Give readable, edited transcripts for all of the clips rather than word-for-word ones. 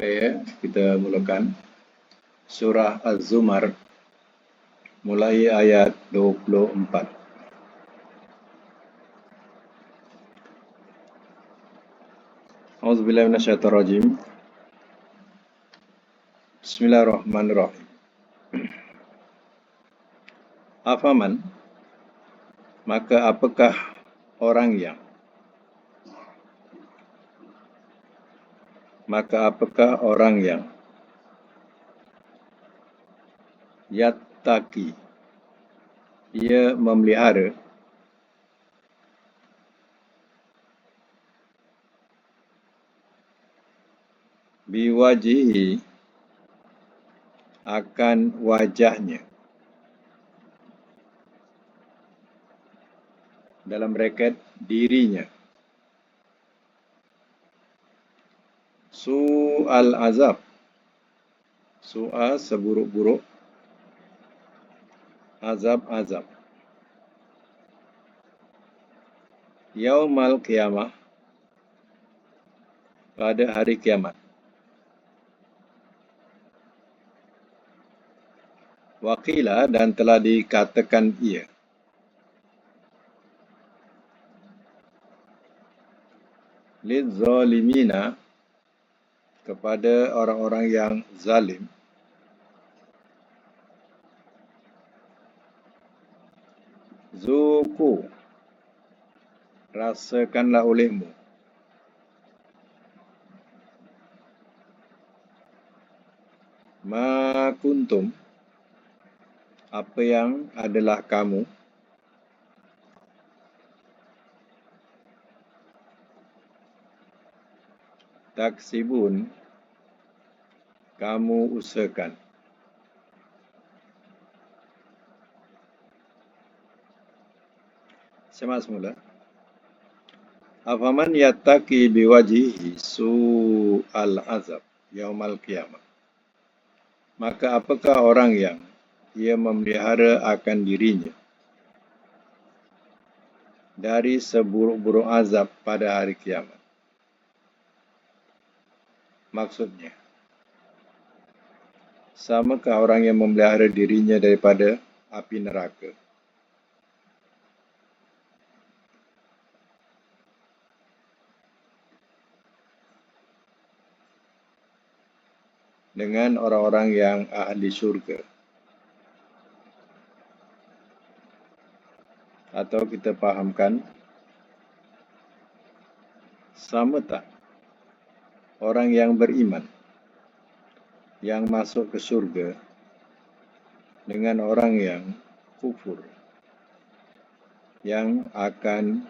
Okay, kita mulakan surah Az-Zumar mulai ayat 24. A'udzubillahi minasyaitonirrajim. Bismillahirrahmanirrahim. Afaman, maka apakah orang yang yattaqi, ia memelihara biwajihi, akan wajahnya, dalam bracket dirinya, su'al azab, su'a seburuk-buruk, azab, yaumal qiyamah, pada hari kiamat. Waqila, dan telah dikatakan ia, lidzalimina, kepada orang-orang yang zalim, zuku, rasakanlah olehmu, ma kuntum, apa yang adalah kamu, taksibun, kamu usahakan. Semak semula. Afaman yattaqi biwajihi su'al azab yaumal qiyamah, maka apakah orang yang ia memelihara akan dirinya dari seburuk-buruk azab pada hari kiamat. Maksudnya, samakah orang yang memelihara dirinya daripada api neraka? Dengan orang-orang yang ahli syurga. Atau kita fahamkan, sama tak orang yang beriman yang masuk ke syurga dengan orang yang kufur yang akan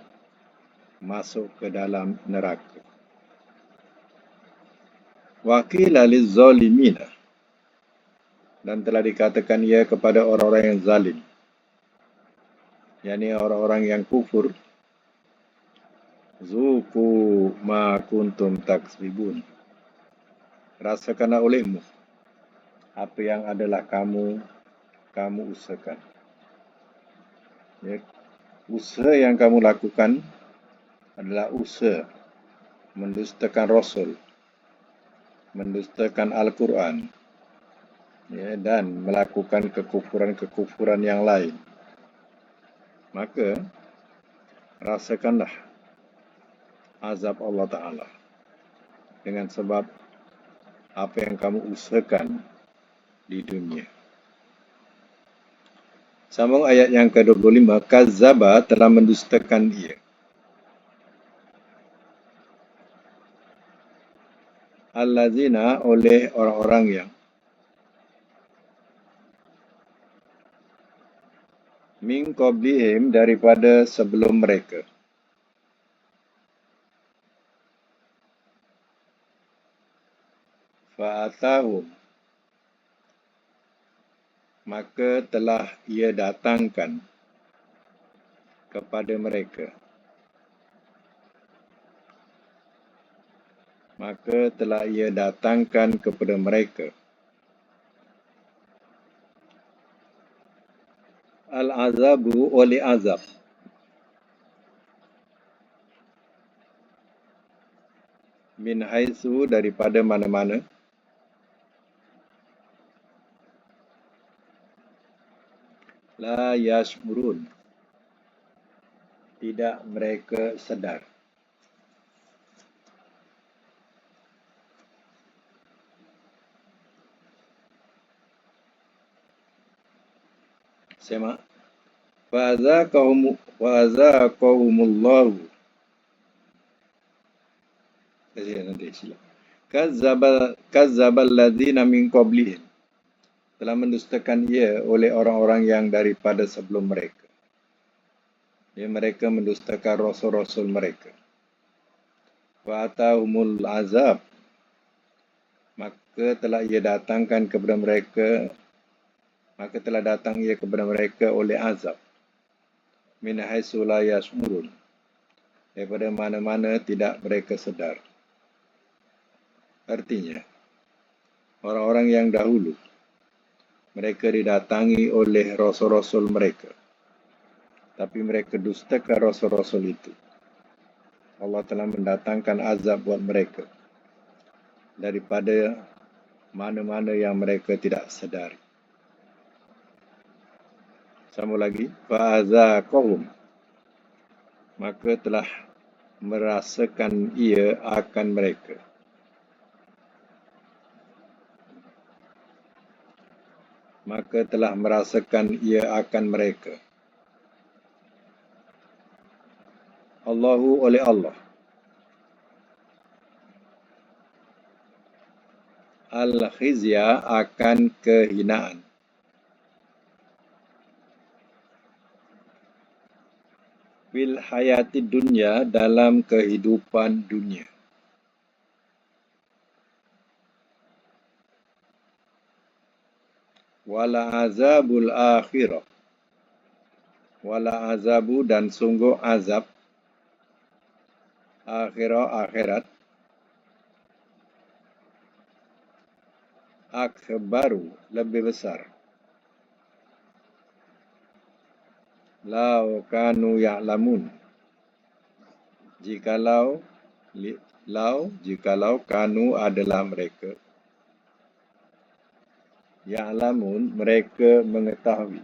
masuk ke dalam neraka. Waqila lizzalimina, dan telah dikatakan ia kepada orang-orang yang zalim, yakni orang-orang yang kufur, zuku ma kuntum taksibun, rasakanlah olehmu apa yang adalah kamu usahakan. Ya, usaha yang kamu lakukan adalah usaha mendustakan Rasul, mendustakan Al-Quran, ya, dan melakukan kekufuran yang lain. Maka rasakanlah azab Allah Ta'ala dengan sebab apa yang kamu usahakan di dunia. Sambung ayat yang ke-25, kazzaba, telah mendustakan ia, allazina, oleh orang-orang yang min qablihim, daripada sebelum mereka, fa'atahum, maka telah ia datangkan kepada mereka, al-azabu, oleh azab, min haitsu, daripada mana-mana, La yash'urun. Tidak mereka sedar. Semak. Fa'azaqahumullahu. Nanti silap. Kazzabal ladzina min qablihim. Telah mendustakan ia oleh orang-orang yang daripada sebelum mereka. Ya, mereka mendustakan rasul-rasul mereka. Fa'atahumul azab. Maka telah datang ia kepada mereka oleh azab. Min haitsu la yash'urun. Daripada mana-mana tidak mereka sedar. Artinya, orang-orang yang dahulu, mereka didatangi oleh rasul-rasul mereka. Tapi mereka dustakan rasul-rasul itu. Allah telah mendatangkan azab buat mereka. Daripada mana-mana yang mereka tidak sedari. Sama lagi. Fa'azaqahum. Maka telah merasakan ia akan mereka. Maka telah merasakan ia akan mereka. Allahu oleh Allah. Al-khizya akan kehinaan. Fil hayati dunya dalam kehidupan dunia. Wala azabul akhirah. Wala azabu dan sungguh azab akhirat akbaru lebih besar. Lau kanu ya'lamun. Jikalau kanu adalah mereka. Ya'lamun mereka mengetahui.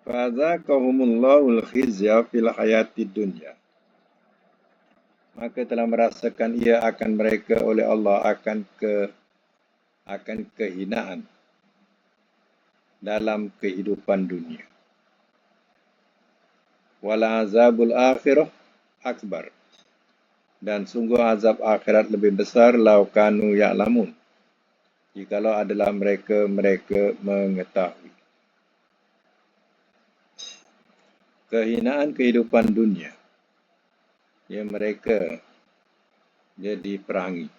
Fadzaqahumullahul khizya fil hayatid dunya. Maka telah merasakan ia akan mereka oleh Allah akan kehinaan dalam kehidupan dunia. Wala azabul akhirah akbar. Dan sungguh azab akhirat lebih besar lau kanu ya'lamun. Jikalau adalah mereka mengetahui. Kehinaan kehidupan dunia. Ya, mereka jadi perangi.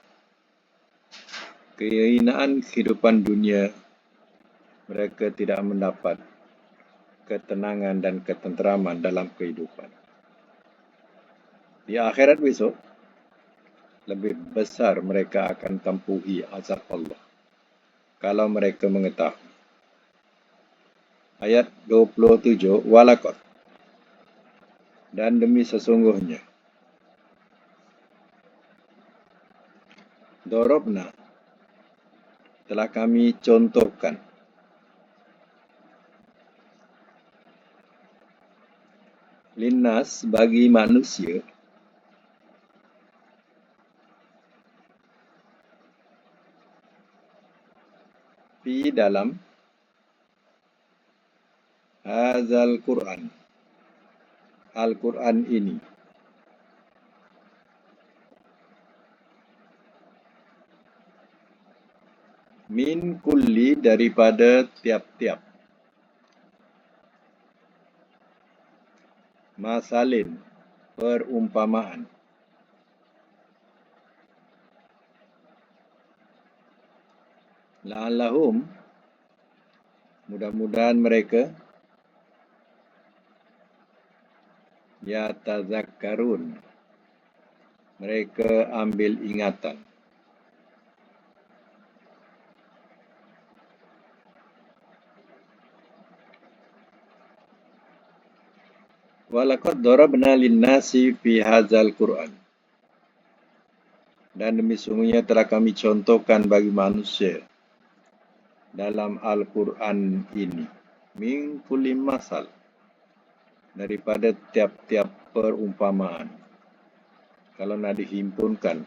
Kehinaan kehidupan dunia, mereka tidak mendapat ketenangan dan ketenteraman dalam kehidupan. Di akhirat besok, lebih besar mereka akan tempuhi azab Allah. Kalau mereka mengetahui. Ayat 27, walakot. Dan demi sesungguhnya. Dorobna. Telah kami contohkan. Linnas bagi manusia. Fi dalam hazal Quran. Al-Quran ini. Min kulli daripada tiap-tiap. Masalin perumpamaan. La'allahum mudah-mudahan mereka yatazakkarun. Mereka ambil ingatan. Walaqad darabna lin-nasi fi hadzal Qur'an. Dan demi sungguhnya telah kami contohkan bagi manusia dalam Al-Quran ini min kulli masal, daripada tiap-tiap perumpamaan. Kalau nak dihimpunkan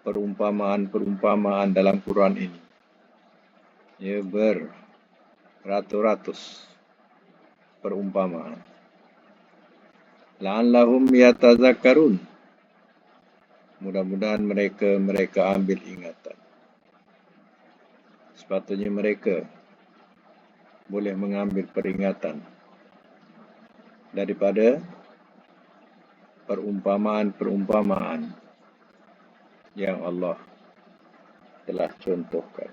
perumpamaan-perumpamaan dalam Quran ini, ia beratus-ratus perumpamaan. La'allahum yatazakkarun, mudah-mudahan mereka ambil ingatan. Sepatutnya mereka boleh mengambil peringatan daripada perumpamaan-perumpamaan yang Allah telah contohkan.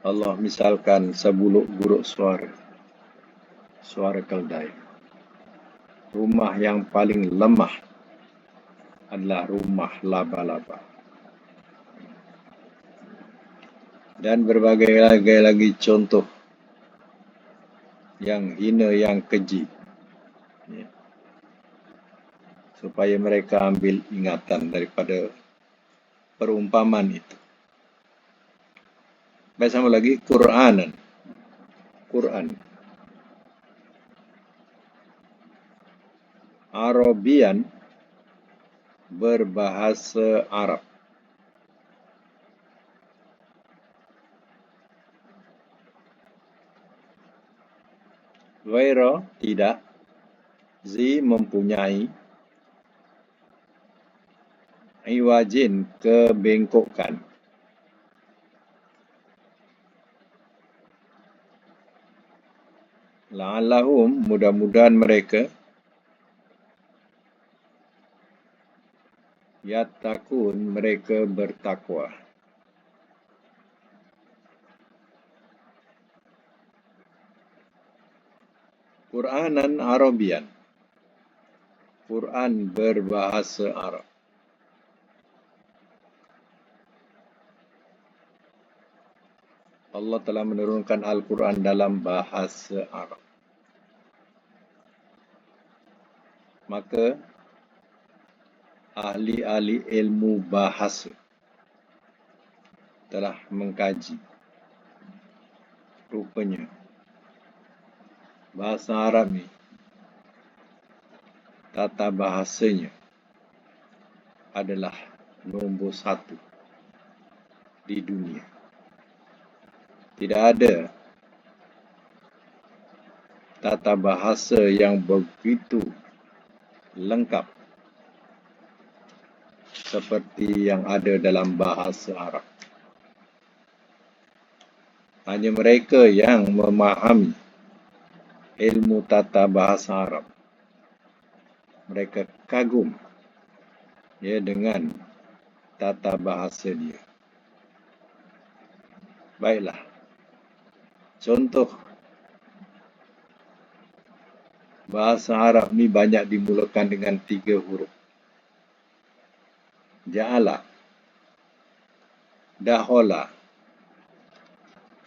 Allah misalkan sebuluk-buluk suara keldai. Rumah yang paling lemah adalah rumah laba-laba. Dan berbagai lagi contoh yang hina, yang keji, supaya mereka ambil ingatan daripada perumpamaan itu. Baik, sama lagi Quran. Arabian, berbahasa Arab. Ghaira, tidak. Zi, mempunyai. Iwajin, kebengkokan. La'allahum, mudah-mudahan mereka. Yattaqun, mereka bertakwa. Quranan Arabian, Quran berbahasa Arab. Allah telah menurunkan Al-Quran dalam bahasa Arab. Maka ahli-ahli ilmu bahasa telah mengkaji. Rupanya bahasa Arab ni, tata bahasanya adalah nombor 1 di dunia. Tidak ada tata bahasa yang begitu lengkap seperti yang ada dalam bahasa Arab. Hanya mereka yang memahami ilmu tata bahasa Arab, mereka kagum dengan tata bahasa dia. Baiklah, contoh bahasa Arab ni banyak dimulakan dengan 3 huruf. Ja'ala, dahola,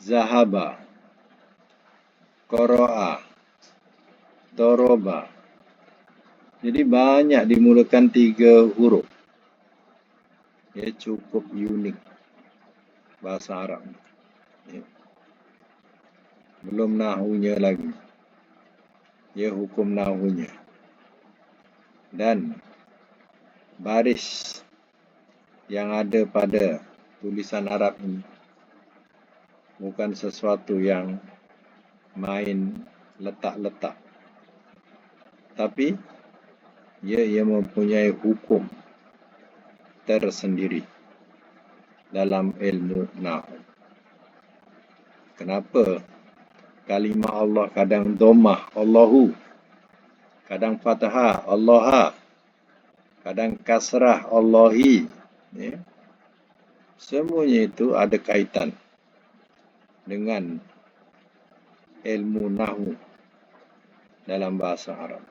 zahaba, qara'a, doroba. Jadi banyak dimulakan 3 huruf. Ia cukup unik bahasa Arab. Belum nahunya lagi. Ia hukum nahunya. Dan baris yang ada pada tulisan Arab ini bukan sesuatu yang main letak-letak. Tapi ia mempunyai hukum tersendiri dalam ilmu nahu. Kenapa kalimah Allah kadang dhammah Allahu, kadang fathah Allaha, kadang kasrah Allahi, semuanya itu ada kaitan dengan ilmu nahu dalam bahasa Arab.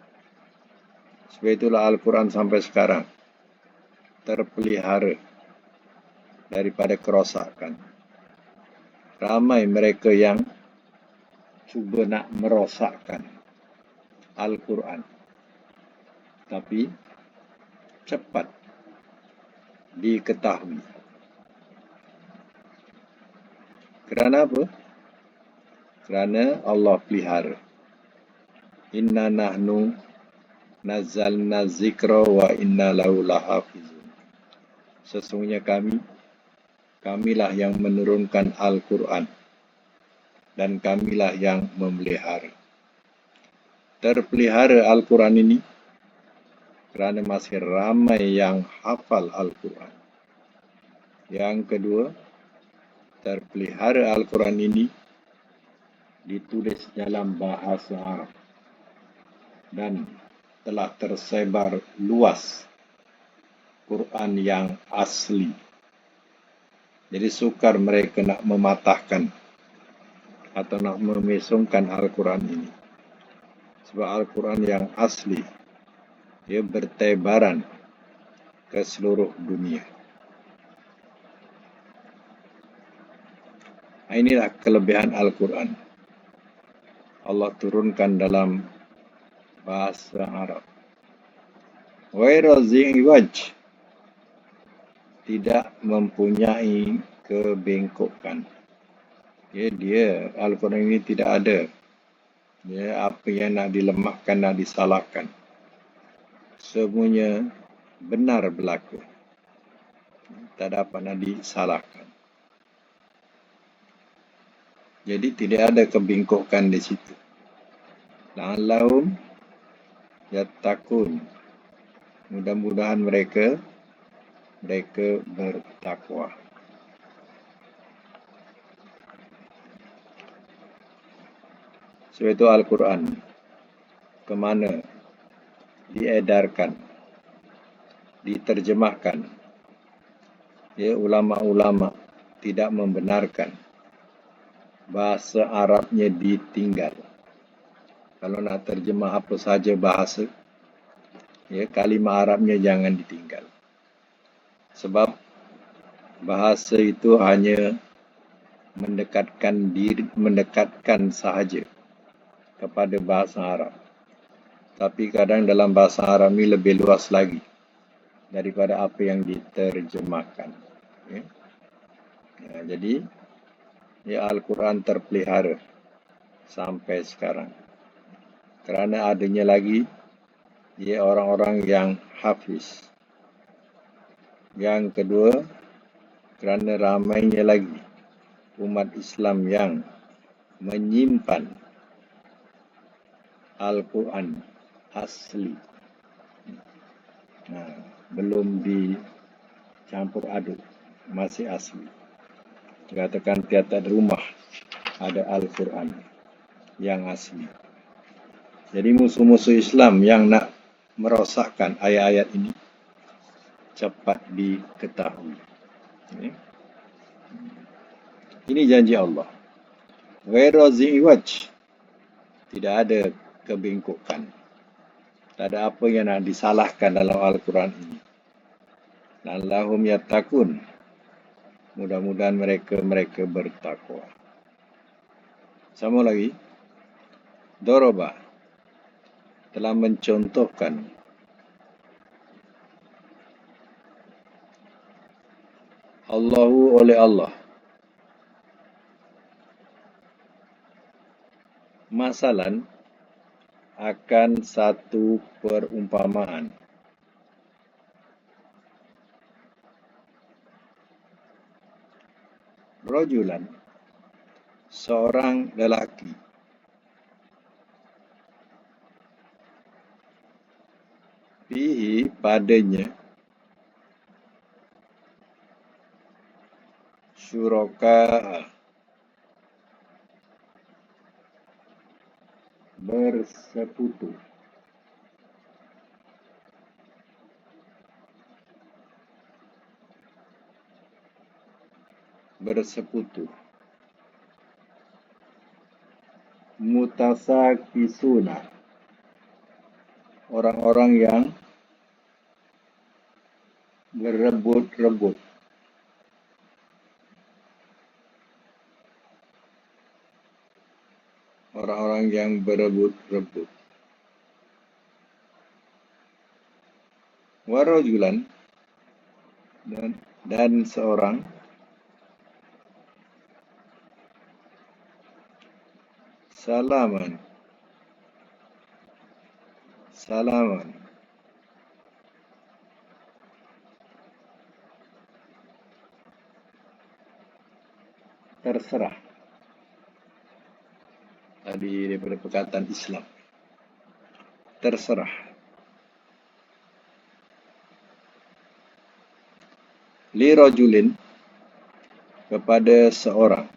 Sebab itulah Al-Quran sampai sekarang terpelihara daripada kerosakan. Ramai mereka yang cuba nak merosakkan Al-Quran. tapi cepat diketahui. Kerana apa? Kerana Allah pelihara. Inna nahnu nazzalna zikra wa inna lahu lahafizun. Sesungguhnya kamilah yang menurunkan Al-Quran dan kamilah yang memelihara. Terpelihara Al-Quran ini kerana masih ramai yang hafal Al-Quran. Yang kedua, terpelihara Al-Quran ini ditulis dalam bahasa Arab dan telah tersebar luas Quran yang asli. Jadi sukar mereka nak mematahkan atau nak memesongkan Al-Quran ini. Sebab Al-Quran yang asli, ia bertebaran ke seluruh dunia. Inilah kelebihan Al-Quran. Allah turunkan dalam bahasa Arab. Ghairu zi iwaj, tidak mempunyai kebengkokan. Dia Al-Quran ini tidak ada apa yang nak dilemahkan, nak disalahkan. Semuanya benar berlaku. Tak dapat nak disalahkan. Jadi tidak ada kebengkokan di situ. La'allahum yattaqun. Mudah-mudahan mereka bertakwa. Sebab itu Al-Quran ke mana diedarkan, diterjemahkan, ulama-ulama tidak membenarkan bahasa Arabnya ditinggal. Kalau nak terjemah apa saja bahasa, kalimah Arabnya jangan ditinggal. Sebab bahasa itu hanya mendekatkan sahaja kepada bahasa Arab. Tapi kadang dalam bahasa Arab ini lebih luas lagi daripada apa yang diterjemahkan. Jadi Al-Quran terpelihara sampai sekarang. Kerana adanya lagi orang-orang yang hafiz. Yang kedua, kerana ramainya lagi umat Islam yang menyimpan Al-Quran asli. Belum dicampur aduk, masih asli. Katakan tiap-tiap rumah ada Al-Quran yang asli. Jadi musuh-musuh Islam yang nak merosakkan ayat-ayat ini cepat diketahui. Ini janji Allah. Ghairu zi iwaj, tidak ada kebengkokan. Tak ada apa yang nak disalahkan dalam Al-Quran ini. La'allahum yattaqun. Mudah-mudahan mereka bertakwa. Sama lagi, Doroba telah mencontohkan Allahu oleh Allah masalan akan satu perumpamaan. Rajulan, seorang lelaki, fihi padanya syuraka, bersekutu. Mutasakisuna, orang-orang yang berebut-rebut. Orang-orang yang berebut-rebut. Warajulan dan seorang salaman terserah. Tadi daripada perkataan Islam, terserah. Li rajulin, kepada seorang,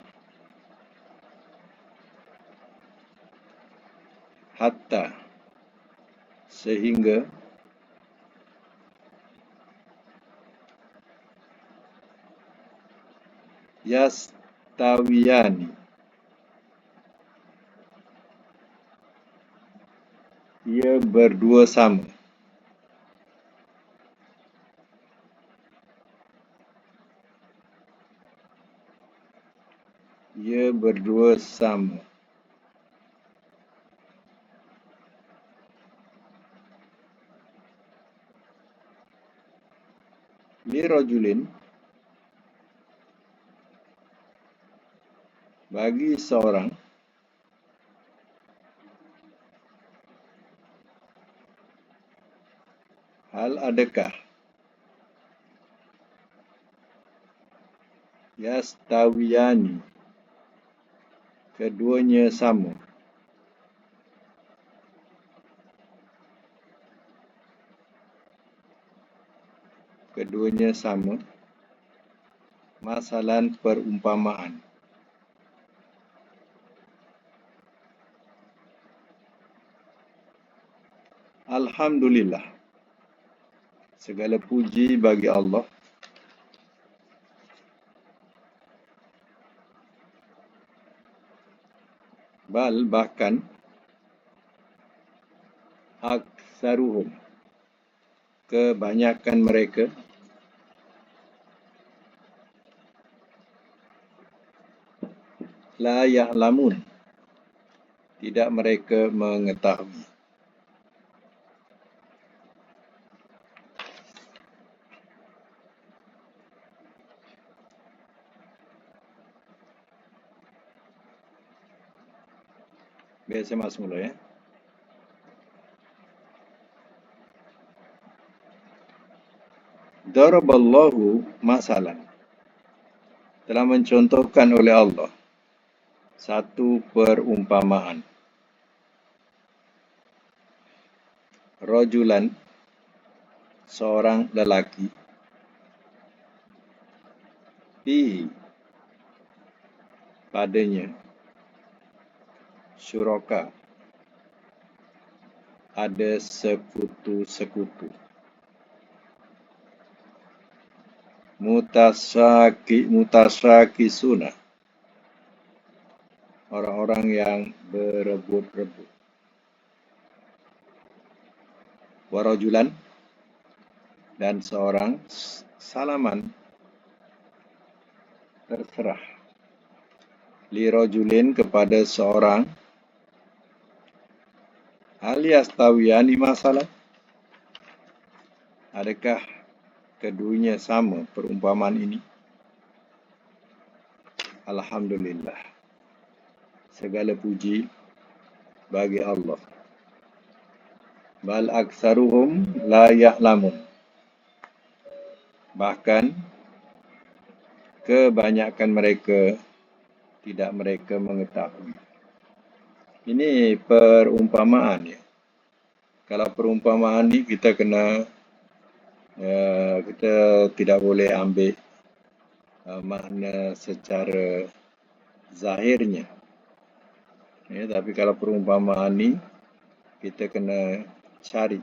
hatta, sehingga, yastawiyani, ia berdua sama. Ia berdua sama. Li rajulin, bagi seorang, hal adakah, yastawiyani, keduanya sama. Keduanya sama. Masalan, perumpamaan. Alhamdulillah, segala puji bagi Allah. Bal, bahkan, aktsaruhum, kebanyakan mereka, la ya'lamun, tidak mereka mengetahui. Biar saya masuk mula, ya. Daraballahu masalan, telah mencontohkan oleh Allah satu perumpamaan. Rajulan, seorang lelaki, fihi, padanya, syuraka, ada sekutu-sekutu, mutasyakisuna, orang-orang yang berebut-rebut. Warajulan, dan seorang, salaman, terserah. Li rajulin, kepada seorang, hal yastawiyani masalah, adakah keduanya sama perumpamaan ini? Alhamdulillah, segala puji bagi Allah. Bal aktsaruhum la ya'lamun, bahkan kebanyakan mereka tidak mereka mengetahui. Ini perumpamaan, ya. Kalau perumpamaan ni kita kena kita tidak boleh ambil makna secara zahirnya, ya. Tapi kalau perumpamaan ni kita kena cari,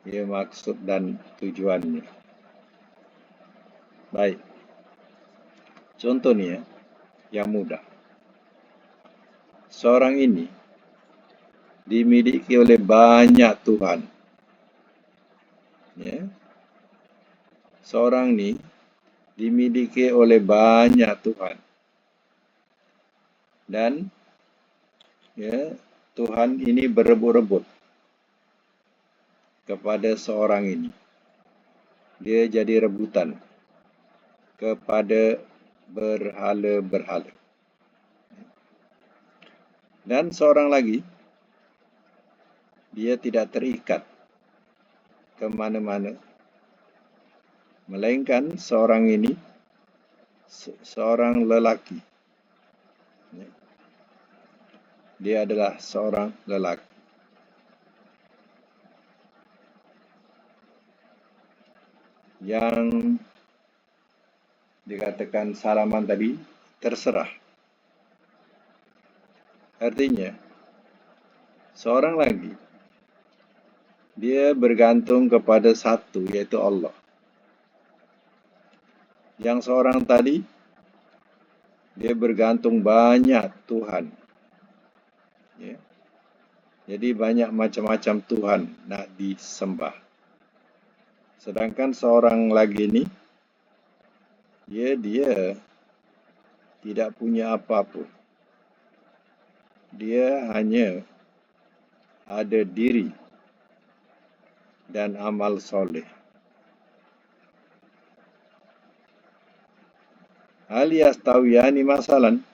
ya, maksud dan tujuannya. Baik, contoh ni, ya, yang mudah. Seorang ini dimiliki oleh banyak Tuhan, ya. Seorang ni dimiliki oleh banyak Tuhan, dan, ya, Tuhan ini berebut-rebut kepada seorang ini. dia jadi rebutan kepada berhala-berhala. Dan seorang lagi, dia tidak terikat ke mana-mana, melainkan seorang ini seorang lelaki. Dia adalah seorang lelaki yang dikatakan salaman tadi terserah. Artinya, seorang lagi, dia bergantung kepada satu, yaitu Allah. Yang seorang tadi, dia bergantung banyak Tuhan. Ya. Jadi banyak macam-macam Tuhan nak disembah. Sedangkan seorang lagi ni, dia tidak punya apa-apa. Dia hanya ada diri dan amal soleh. Hal yastawiyani masalan,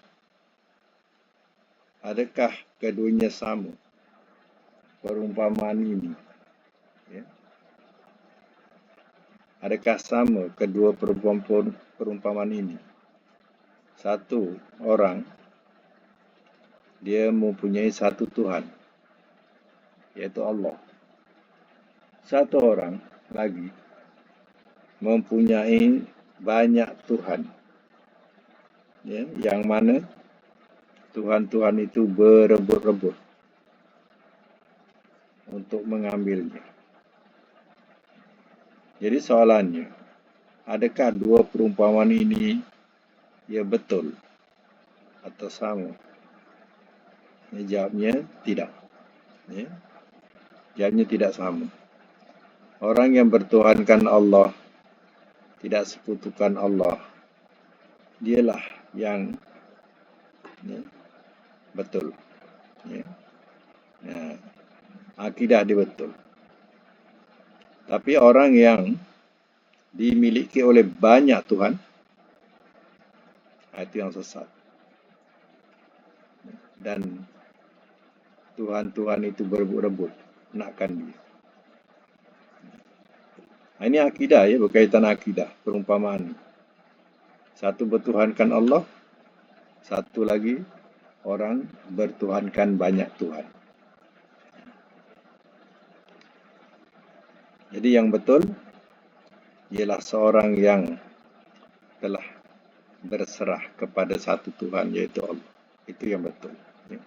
adakah keduanya sama? Perumpamaan ini, ya. Adakah sama kedua perumpamaan ini? Satu orang, dia mempunyai satu Tuhan, yaitu Allah. Satu orang lagi mempunyai banyak Tuhan, ya, yang mana Tuhan-Tuhan itu berebut-rebut untuk mengambilnya. Jadi soalannya, adakah dua perumpamaan ini ya betul atau sama? Jawabnya tidak. Ya. Jawabnya tidak sama. Orang yang bertuhankan Allah, tidak sekutukan Allah, dialah yang betul. Ya. Nah, akidah dia betul. Tapi orang yang dimiliki oleh banyak Tuhan, itu yang sesat. Dan Tuhan-Tuhan itu berebut-rebut nakkan dia. Ini akidah, ya, berkaitan akidah, perumpamaan. Satu bertuhankan Allah, satu lagi orang bertuhankan banyak Tuhan. Jadi yang betul ialah seorang yang telah berserah kepada satu Tuhan, yaitu Allah. Itu yang betul. Ya.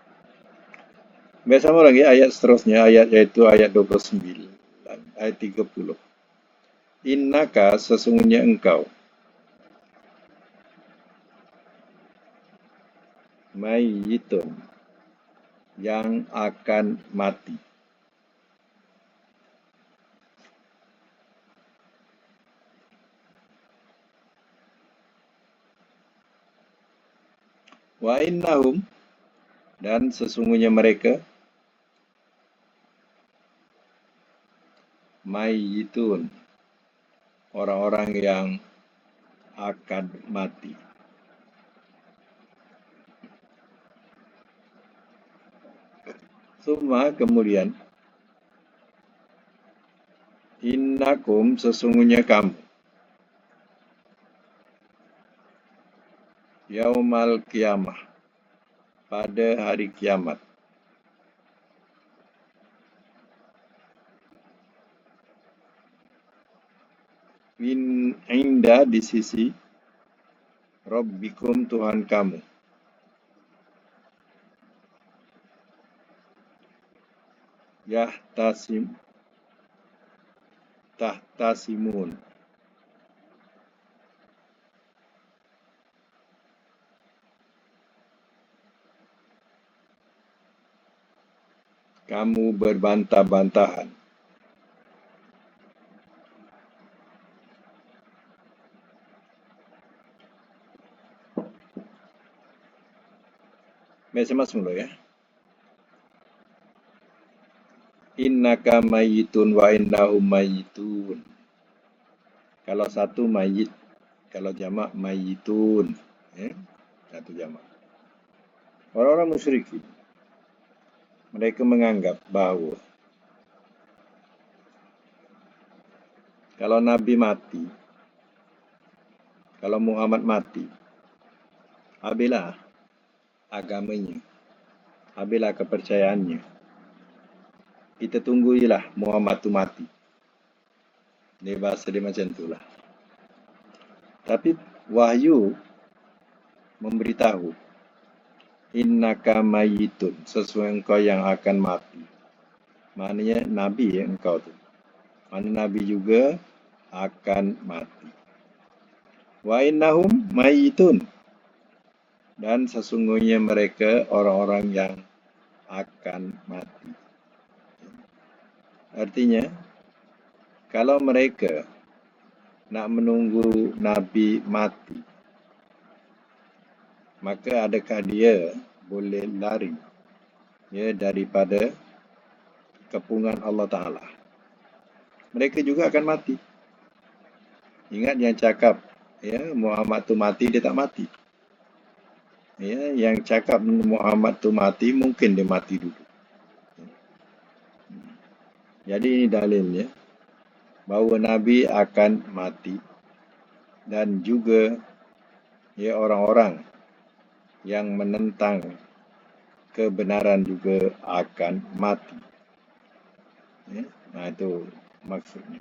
Bersama lagi ayat seterusnya, yaitu ayat 29, ayat 30. Innaka, sesungguhnya engkau, mayyitun, yang akan mati. Wa innahum, dan sesungguhnya mereka, mayyitun, orang-orang yang akan mati. Summa, kemudian, innakum, sesungguhnya kamu, yaumal qiyamah, pada hari kiamat, min inda, di sisi Rabbikum, Tuhan kamu, tahtasimun, kamu berbantah-bantahan. Mas mulu ya. Innaka mayyitun wa innahum mayyitun. Kalau satu mayit, kalau jamak mayitun, ya, satu jamak. Orang-orang musyrikin, mereka menganggap bahawa kalau Nabi mati, kalau Muhammad mati, habislah agamanya, habislah kepercayaannya. Kita tungguilah Muhammad tu mati. Ini bahasa dia macam itulah. Tapi wahyu memberitahu, innaka mayitun, sesuai engkau yang akan mati. Maknanya Nabi engkau tu. Mana Nabi juga akan mati. Wa innahum mayitun, dan sesungguhnya mereka orang-orang yang akan mati. Artinya, kalau mereka nak menunggu Nabi mati, maka adakah dia boleh lari daripada kepungan Allah Ta'ala? Mereka juga akan mati. Ingat yang cakap Muhammad tu mati, dia tak mati. Yang cakap Muhammad tu mati, mungkin dia mati dulu. Jadi ini dalilnya bahawa Nabi akan mati, dan juga orang-orang yang menentang kebenaran juga akan mati. Nah, itu maksudnya.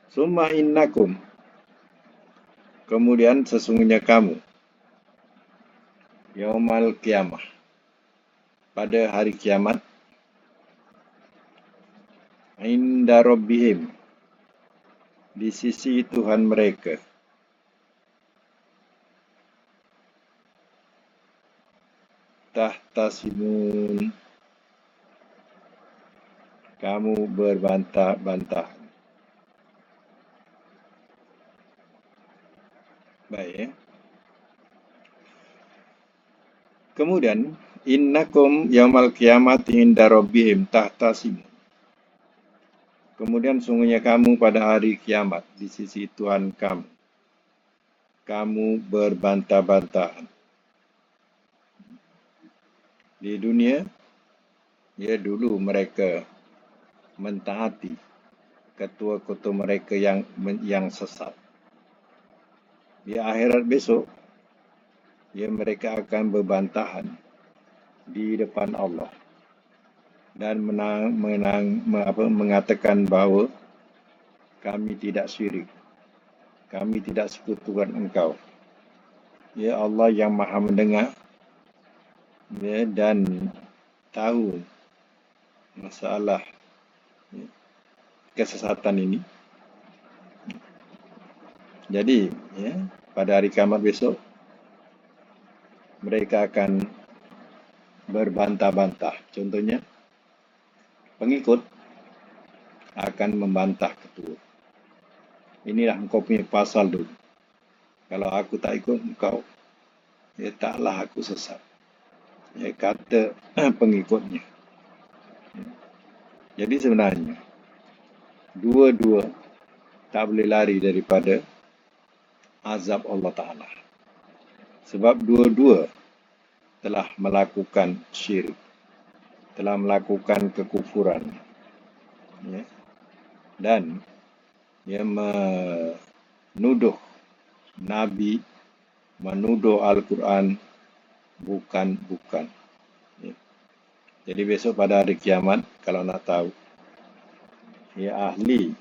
Summa innakum, kemudian sesungguhnya kamu, yaumal kiamah, pada hari kiamat, inda rabbihim, di sisi Tuhan mereka, tahtasimun, kamu berbantah-bantah. Baik. Kemudian, innakum yaumal qiyamati inda rabbihim tahtasimun. Kemudian sungguhnya kamu pada hari kiamat di sisi Tuhan kamu, kamu berbantah-bantahan. Di dunia, dulu mereka mentaati ketua-ketua mereka yang sesat. Di akhirat besok, mereka akan berbantahan di depan Allah dan mengatakan bahawa kami tidak syirik, kami tidak sekutukan engkau. Allah yang maha mendengar dan tahu masalah kesesatan ini. Jadi pada hari kiamat besok mereka akan berbantah-bantah. Contohnya, pengikut akan membantah ketua. Inilah engkau punya pasal dulu. Kalau aku tak ikut engkau, taklah aku sesat. Kata pengikutnya. Jadi sebenarnya, dua-dua tak boleh lari daripada azab Allah Ta'ala. Sebab dua-dua telah melakukan syirik, telah melakukan kekufuran, dan menuduh Nabi, menuduh Al-Quran bukan. Jadi besok pada hari kiamat, kalau nak tahu, ahli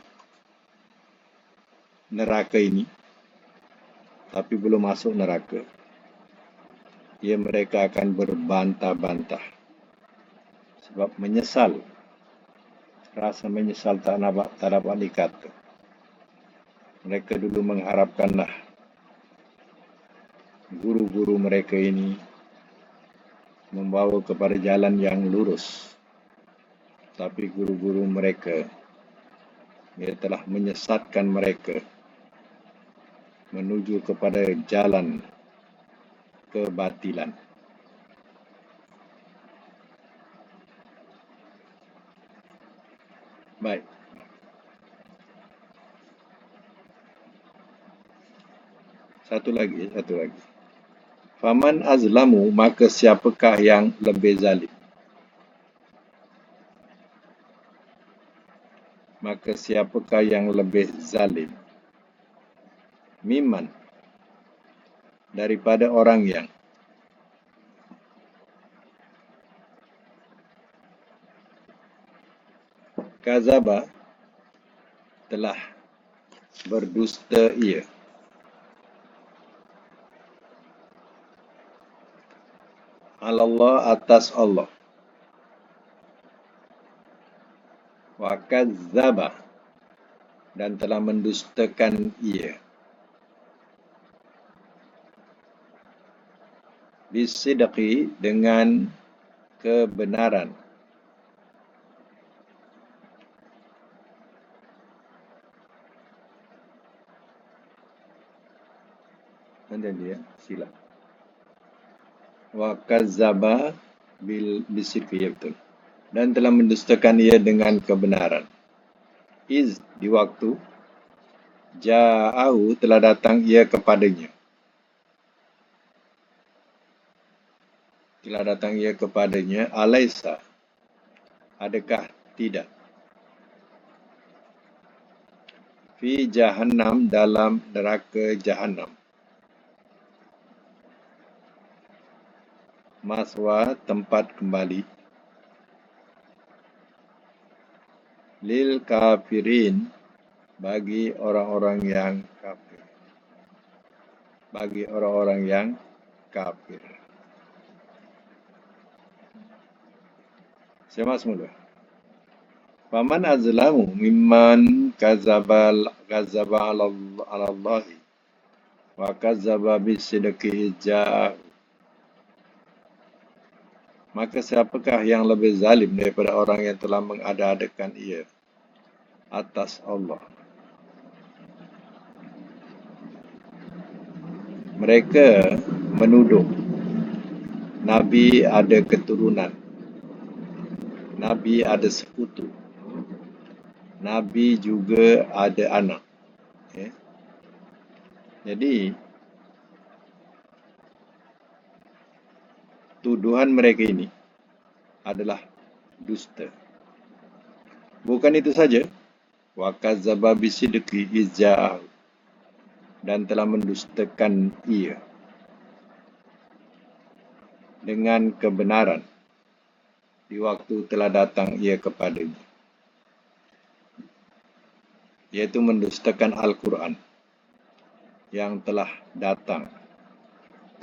neraka ini, tapi belum masuk neraka, mereka akan berbantah-bantah. Sebab menyesal, rasa menyesal tak dapat dikata. Mereka dulu mengharapkanlah guru-guru mereka ini membawa kepada jalan yang lurus. Tapi guru-guru mereka telah menyesatkan mereka menuju kepada jalan kebatilan. Baik. Satu lagi. Faman azlamu, maka siapakah yang lebih zalim? Maka siapakah yang lebih zalim? Miman, daripada orang yang kazaba, telah berdusta ia, Allah atas Allah, wa kazzaba, dan telah mendustakan ia, bisidqi, dengan kebenaran. Mana dia? Sila. Wa kazzaba bisidqi, ya betul. Dan telah mendustakan ia dengan kebenaran. Iz, di waktu ja'ahu, telah datang ia kepadanya. Telah datang ia kepadanya. Alaisa, adakah tidak? Fi jahannam, dalam neraka jahannam. Maswa, tempat kembali. Lil kafirin, bagi orang-orang yang kafir. Bagi orang-orang yang kafir. Saya semula. Faman azlamu mimman kazaba ala Allahi wa kazaba bisidqi ja'ahu. Maka siapakah yang lebih zalim daripada orang yang telah mengada-adakan ia atas Allah? Mereka menuduh Nabi ada keturunan, Nabi ada sekutu, Nabi juga ada anak. Okay. Jadi, tuduhan mereka ini adalah dusta. Bukan itu saja, wa kazzaba bisidqi izja'ahu, dan telah mendustakan ia dengan kebenaran di waktu telah datang ia kepadanya, yaitu mendustakan Al-Quran yang telah datang,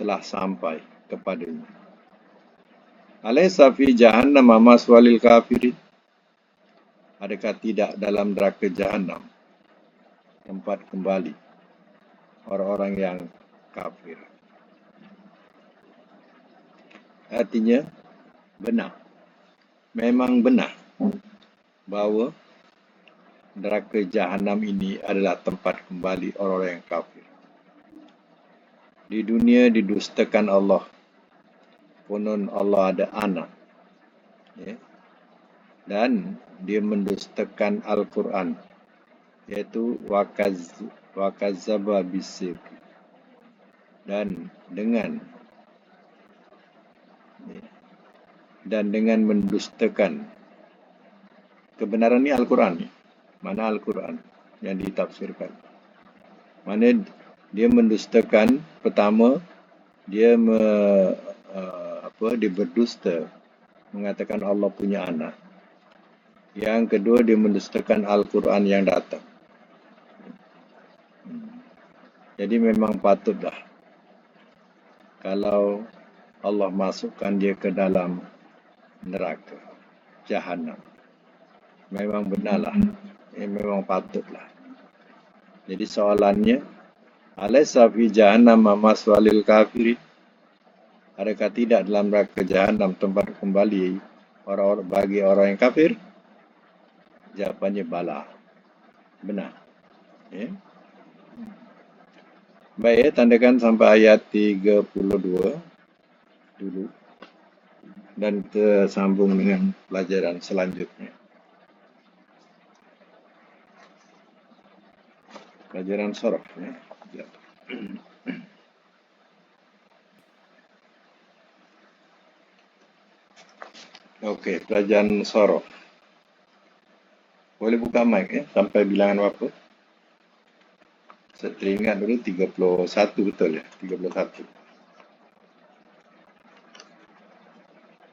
telah sampai kepadanya. Alaysa fi jahannam maswalil kafirin, adakah tidak dalam neraka jahannam tempat kembali orang-orang yang kafir? Artinya benar, memang benar bahawa neraka jahannam ini adalah tempat kembali orang-orang yang kafir. Di dunia didustakan Allah, konon Allah ada anak, ya. Dan dia mendustakan Al-Quran, iaitu wakazzaba bisir, dan dengan mendustakan kebenaran ni Al-Quran ni. Mana Al-Quran yang ditafsirkan? Mana dia mendustakan, pertama dia dia berdusta mengatakan Allah punya anak. Yang kedua, dia mendustakan Al-Quran yang datang. Jadi memang patutlah kalau Allah masukkan dia ke dalam neraka jahannam. Memang benarlah, memang patutlah. Jadi soalannya, alaysa fi jahannam maswalil kafirin, adakah tidak dalam neraka jahannam tempat kembali orang-orang bagi orang yang kafir? Jawapannya bala, benar. Ya. Baik, tandakan sampai ayat 32 dulu, dan kita sambung dengan pelajaran selanjutnya. Pelajaran sorof, ya. Okey, pelajaran sorok. Boleh buka mic sampai bilangan berapa? Saya teringat dulu 31 betul ya? 31.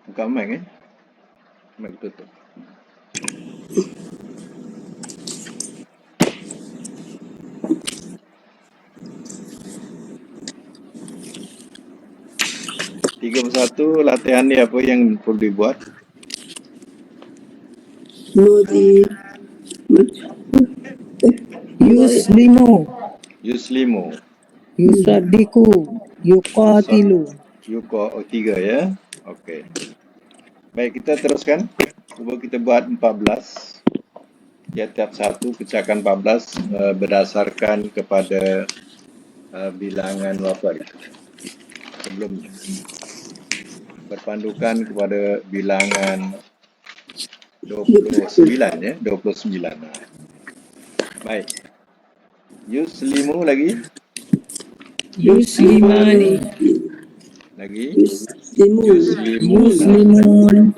Buka mic Mic tutup. Tiga puluh satu latihan ni apa yang perlu dibuat? Yuslimu, Yuslimu, yusaddiku, yuqatilu. Yuko 3 ya. Okey. Baik, kita teruskan. Cuba kita buat 14. Tiap-tiap satu pecahkan 14 berdasarkan kepada bilangan berapa itu sebelumnya. Berpandukan kepada bilangan 29 ya, 29. Baik. Yuslimu lagi. Yuslimani, Lagi. yuslimun,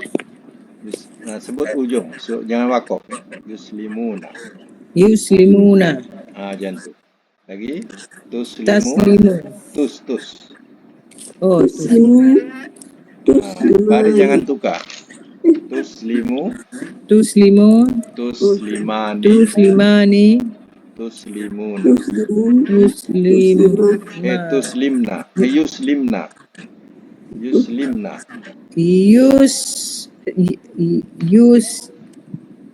Sebut ujung. So, jangan wakaf ya. Yuslimuna. yuslimuna, Jangan tu. Lagi. Tuslimu. taslimu. Tus. Oh, Baris jangan tukar. Tuslimu. tuslimu, Tuslimani. tuslimani, Tuslimuna. tuslimma, Yuslimna.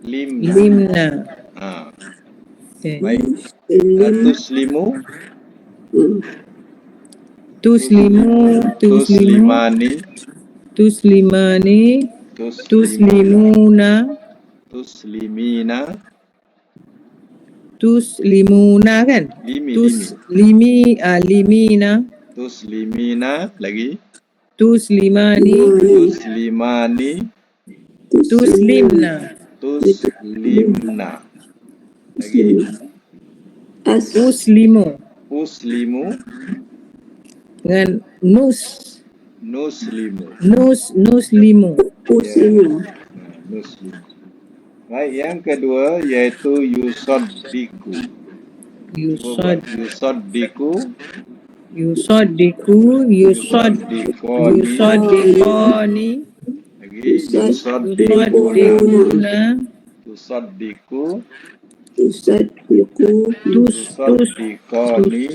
limna. Okay. Baik. Tuslimu. Tuslimani. Tuslimuna, tuslimuna kan? Limina. Tuslimina lagi. Tuslimani, tuslimna. Lagi. Uslimu. Dengan Nuslimu. nuslimu. Muslim. Baik, yang kedua iaitu yusaddiku. Yusaddiqani. Lagi yusaddiquna. Tusaddiqani.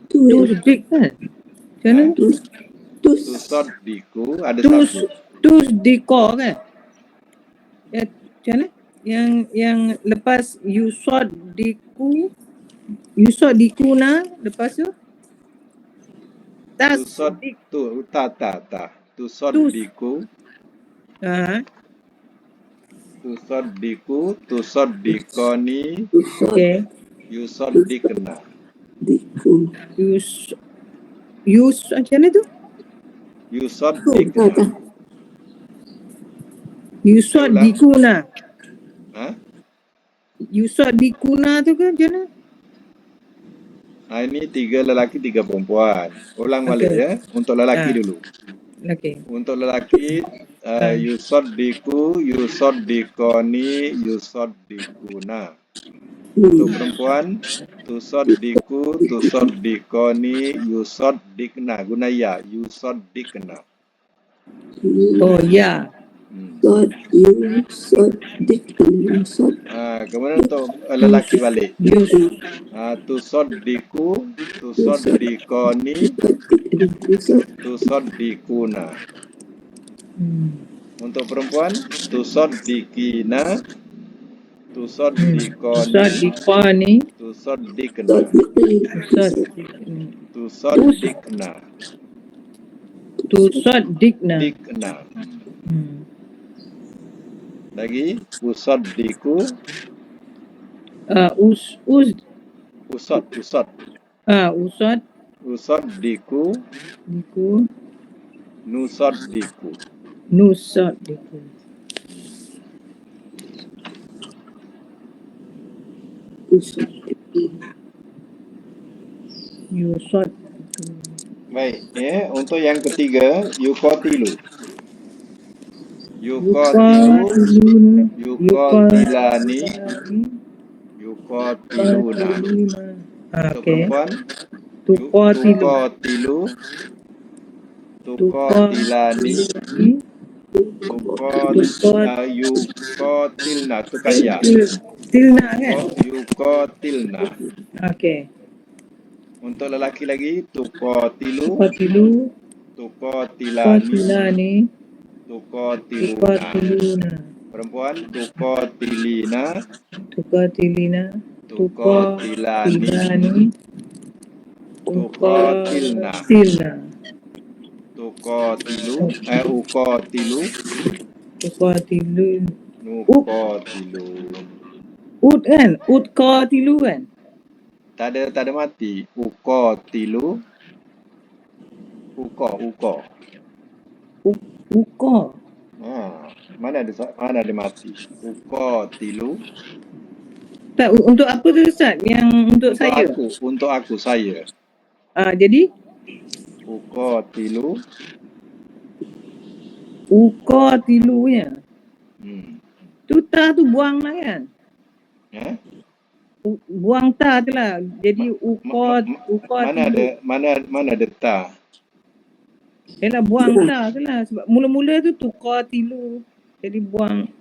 Tusdik kan? Macam mana? Tusaddiqu ada satu. Tusdiko kan? Ya, macam mana? Yang lepas yusaddiquna lepas tu Tusaddiqu. Tusaddiqani. Okay. Yusaddiqna. Macam mana tu? Yusaddiquna. Yusaddiquna tu kan macam mana? Ini 3 lelaki 3 perempuan. Ulang balik ya. Untuk lelaki dulu. Okay. Untuk lelaki yusaddiqu, yusaddiqani, yusaddiquna. Untuk perempuan tusaddiqu, tusaddiqani, yusaddiqna. Guna ya, yusaddiqna. Oh ya. Kemudian untuk lelaki balik. Tusaddiqu, tusaddiqani, tusaddiquna. Untuk perempuan tusaddiqina, tusaddiqani, tusaddiqna. Tusaddiqna. Lagi usaddiqu. Usad. Usaddiqu. Nusaddiqu. Baik, untuk yang ketiga yuqatilu. yuqatiluna, yuqatilani, yuqatiluna. Untuk Okay. perempuan, Tuqatilu. tuqatilani, yuqatilna, tu kan ya. Tilna kan? Yuqatilna. Okay. Untuk lelaki lagi, tuqatilu, Tuqatilu, tuqatilani, tuqatilani, tuqatiluna. tuqatiluna. Perempuan, tuqatilina, Tuqatilina, tuqatilani, tuqatilna. tuqatilna. Tuqatilu, uqatilu, Tuqatilun. nuqatilu. Ut kan? Utqatilu kan? Tak ada mati. Uqatilu, uqa. Uqa. Mana ada mati. Uqatilu. Tak, untuk apa tu Ustaz? Yang untuk saya? Untuk aku, saya. Jadi? Uqatilu. Uqatilunya. Tu ta tu buang lah kan? Buang ta tu lah. Jadi mana ada ta? Yalah, buang ta tu lah. Sebab mula-mula tu tuqatilu. Jadi buang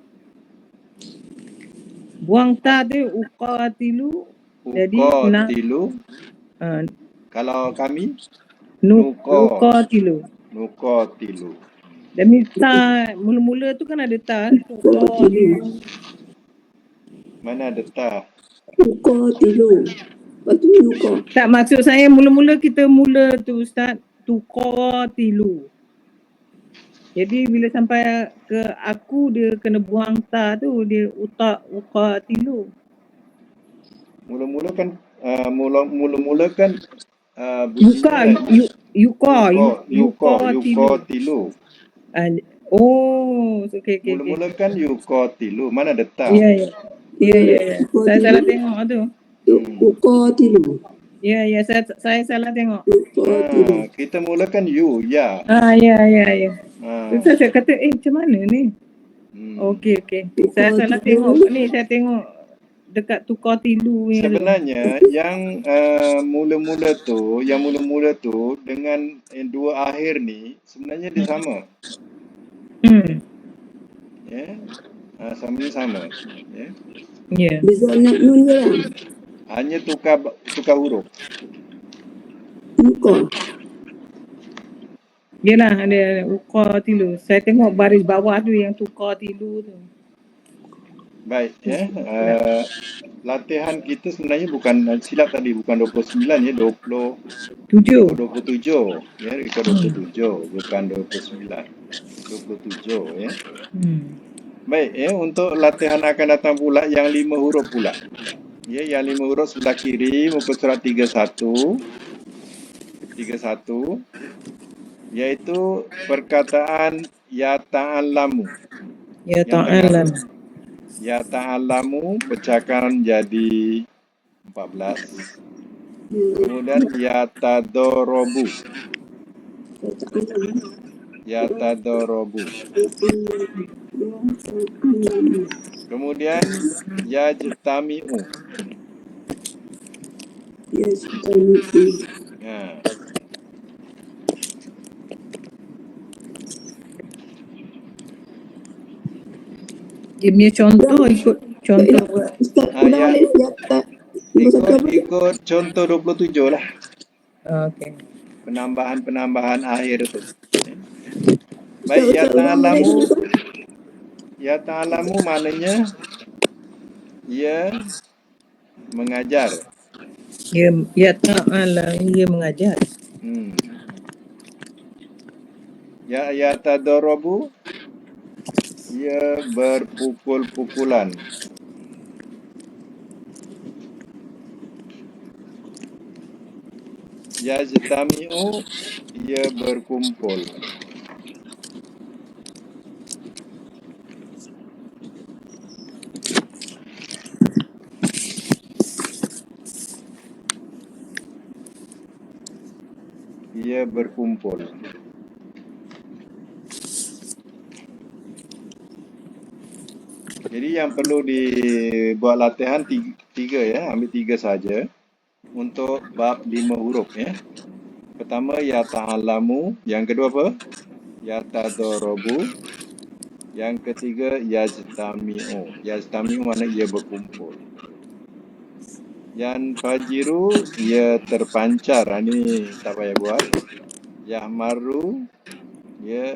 ta tu uqatilu. Jadi Uqatilu. Kalau kami? Nuqatilu. Dan ta mula-mula tu kan ada ta. Tuqatilu. Mana ada ta? Tuqatilu. Lepas tu yuqa. Tak, maksud saya mula-mula kita mula tu Ustaz, tuqatilu. Jadi bila sampai ke aku, dia kena buang ta tu, dia uqatilu. Mula-mula kan bunyinya yuqatilu. Okay. Mula-mula kan yuqatilu. Mana ada ta? Ya. Saya salah tengok tu. Uqatilu. Ya, saya salah tengok. Kita mulakan you, ya. Ya. Terus saya kata, macam mana ni? Okey. Saya salah tengok ni, saya tengok dekat tuqatilu ni. Sebenarnya yang mula-mula tu dengan dua akhir ni sebenarnya dia sama. Sama. Ya. Beza nun je lah. Hanya tukar huruf. Yuqa. Yelah, ada uqatilu. Saya tengok baris bawah tu yang tuqatilu tu. Baik, latihan kita sebenarnya bukan silap tadi, bukan 29 ya, 27 ya, rekod 27 bukan 29. 27 ya. Baik ya, untuk latihan akan datang pula yang 5 huruf pula. Ya, yang 5 huruf sebelah kiri muka surat 31 iaitu perkataan ya ta'allamu. Ya ta'allamu pecahkan jadi 14. Kemudian ya tadorobu. Kemudian yajtami'u. Dia punya contoh, ikut contoh. Ikut contoh 27 lah. Okey. Penambahan akhir tu. Baik, ya ta'alamu maknanya ia mengajar. Ya ta'ala, ia mengajar. Ya tadorobu, ia berpukul-pukulan. Yajtami'u, ia berkumpul. Ia berkumpul. Jadi yang perlu dibuat latihan tiga ya, ambil tiga saja untuk bab 5 huruf ya. Pertama ya ta'alamu, yang kedua apa? Ya tadorobu, yang ketiga yajtami'u. Yajtami'u makna ia berkumpul. Yang fajiru ia terpancar. Ini tak payah buat. Yahmaru ia